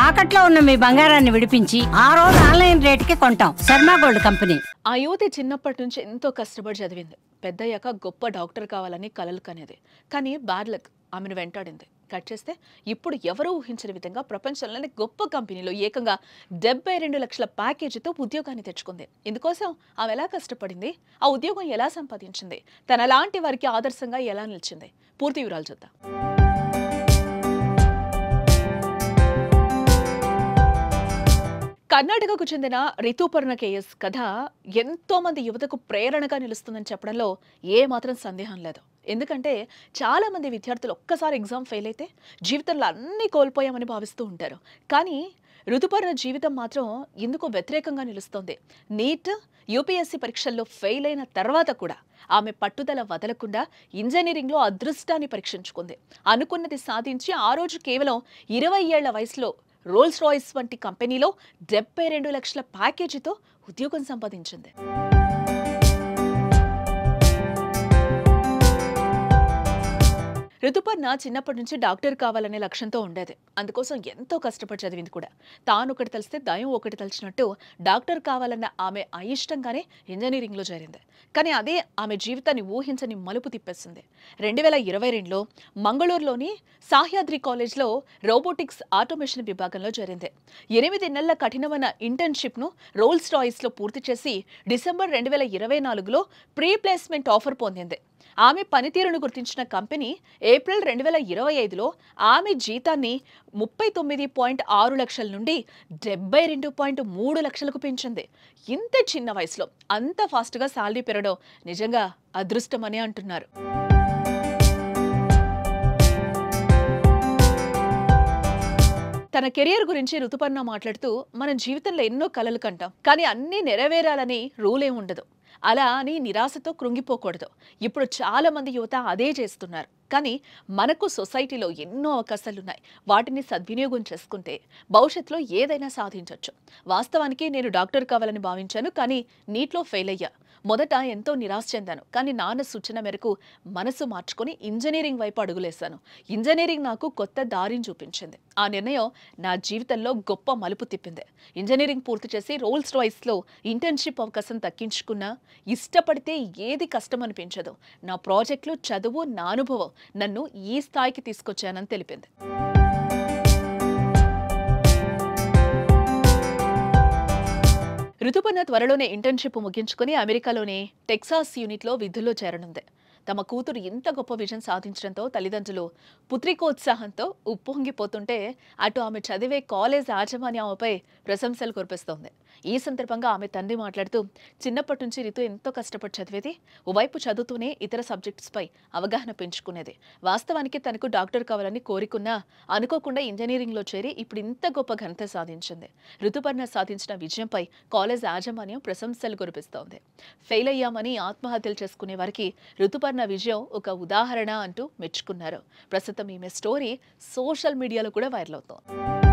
తాకట్లో ఉన్న మీ బంగారాన్ని విడిపించి ఆ రోజు ఆన్లైన్ రేటుకి కొంటాం. Sharma gold company. ఆ యువతి చిన్నప్పటి నుంచి ఎంతో కష్టపడి చదివింది. పెద్దయ్యాక గొప్ప డాక్టర్ కావాలని కలలు కనేది. కానీ బ్యాడ్ లక్ ఆమెను వెంటాడింది. కట్ చేస్తే ఇప్పుడు ఎవరూ ఊహించని విధంగా ప్రపంచంలోని గొప్ప కంపెనీలో ఏకంగా 72 లక్షల ప్యాకేజీతో ఉద్యోగాన్ని తెచ్చుకుంది. ఇందుకోసం ఆమె ఎలా కష్టపడింది, ఆ ఉద్యోగం ఎలా సంపాదించింది, తనలాంటి వారికి ఆదర్శంగా ఎలా నిలిచింది, పూర్తి వివరాలు చూద్దాం. కర్ణాటకకు చెందిన రితుపర్ణ కేఎస్ కథ ఎంతో మంది యువతకు ప్రేరణగా నిలుస్తుందని చెప్పడంలో ఏ మాత్రం సందేహం లేదు. ఎందుకంటే చాలా మంది విద్యార్థులు ఒక్కసారి ఎగ్జామ్ ఫెయిల్ అయితే జీవితంలో అన్నీ కోల్పోయామని భావిస్తూ ఉంటారు. కానీ ఋతుపర్ణ జీవితం మాత్రం ఇందుకు వ్యతిరేకంగా నిలుస్తోంది. నీట్, యూపీఎస్సీ పరీక్షల్లో ఫెయిల్ అయిన తర్వాత కూడా ఆమె పట్టుదల వదలకుండా ఇంజనీరింగ్లో అదృష్టాన్ని పరీక్షించుకుంది. అనుకున్నది సాధించి ఆ రోజు కేవలం 20 ఏళ్ల వయసులో రోల్స్ రాయిస్ వంటి కంపెనీలో 72 లక్షల ప్యాకేజీతో ఉద్యోగం సంపాదించింది. ఋతుపర్ణ చిన్నప్పటి నుంచి డాక్టర్ కావాలనే లక్ష్యంతో ఉండేది. అందుకోసం ఎంతో కష్టపడి చదివింది కూడా. తాను ఒకటి తలిస్తే దయం ఒకటి తలిచినట్టు డాక్టర్ కావాలన్న ఆమె అయిష్టంగానే ఇంజనీరింగ్లో చేరింది. కానీ అదే ఆమె జీవితాన్ని ఊహించని మలుపు తిప్పేసింది. 2022లో మంగళూరులోని సాహ్యాద్రి కాలేజ్లో రోబోటిక్స్ ఆటోమేషన్ విభాగంలో చేరింది. 8 నెలల కఠినమైన ఇంటర్న్షిప్ను రోల్స్ రాయిస్లో పూర్తి చేసి డిసెంబర్ 2024లో ప్రీ ప్లేస్మెంట్ ఆఫర్ పొందింది. ఆమె పనితీరును గుర్తించిన కంపెనీ ఏప్రిల్ 2025లో ఆమె జీతాన్ని 39.6 లక్షల నుండి 72.3 లక్షలకు పెంచింది. ఇంత చిన్న వయసులో అంత ఫాస్ట్గా శాలరీ పెరగడం నిజంగా అదృష్టమని అంటున్నారు. తన కెరియర్ గురించి ఋతుపర్ణ మాట్లాడుతూ, మన జీవితంలో ఎన్నో కలలు కంటాం, కానీ అన్నీ నెరవేరాలని రూలే ఉండదు. అలా అని నిరాశతో కృంగిపోకూడదు. ఇప్పుడు చాలా మంది యువత అదే చేస్తున్నారు. కానీ మనకు సొసైటీలో ఎన్నో అవకాశాలున్నాయి. వాటిని సద్వినియోగం చేసుకుంటే భవిష్యత్తులో ఏదైనా సాధించవచ్చు. వాస్తవానికి నేను డాక్టర్ కావాలని భావించాను, కానీ నీట్లో ఫెయిల్ అయ్యా. మొదట ఎంతో నిరాశ చెందాను, కానీ నాన్న సూచన మేరకు మనసు మార్చుకొని ఇంజనీరింగ్ వైపు అడుగులేశాను. ఇంజనీరింగ్ నాకు కొత్త దారిని చూపించింది. ఆ నిర్ణయం నా జీవితంలో గొప్ప మలుపు తిప్పింది. ఇంజనీరింగ్ పూర్తి చేసి రోల్స్ రాయిస్లో ఇంటర్న్షిప్ అవకాశం దక్కించుకున్నా. ఇష్టపడితే ఏది కష్టం అనిపించదు. నా ప్రాజెక్టులు, చదువు, నా అనుభవం నన్ను ఈ స్థాయికి తీసుకొచ్చానని తెలిపింది. ఋతుపర్ణ త్వరలోనే ఇంటర్న్షిప్ ముగించుకుని అమెరికాలోని టెక్సాస్ యూనిట్లో విధుల్లో చేరనుంది. తమ కూతురు ఇంత గొప్ప విజయం సాధించడంతో తల్లిదండ్రులు పుత్రికోత్సాహంతో ఉప్పొంగిపోతుంటే అటు ఆమె చదివే కాలేజ్ యాజమాన్యం ఆమెపై ప్రశంసలు కురిపిస్తోంది. ఈ సందర్భంగా ఆమె తండ్రి మాట్లాడుతూ, చిన్నప్పటి నుంచి రితు ఎంతో కష్టపడి చదివేది. ఓవైపు చదువుతూనే ఇతర సబ్జెక్ట్స్పై అవగాహన పెంచుకునేది. వాస్తవానికి తనకు డాక్టర్ కావాలని కోరికున్నా అనుకోకుండా ఇంజనీరింగ్లో చేరి ఇప్పుడు ఇంత గొప్ప ఘనత సాధించింది. ఋతుపర్ణ సాధించిన విజయంపై కాలేజ్ యాజమాన్యం ప్రశంసలు కురిపిస్తోంది. ఫెయిల్ అయ్యామని ఆత్మహత్యలు చేసుకునే వారికి ఋతుపర్ణ విజయం ఒక ఉదాహరణ అంటూ మెచ్చుకున్నారు. ప్రస్తుతం ఈమె స్టోరీ సోషల్ మీడియాలో కూడా వైరల్ అవుతోంది.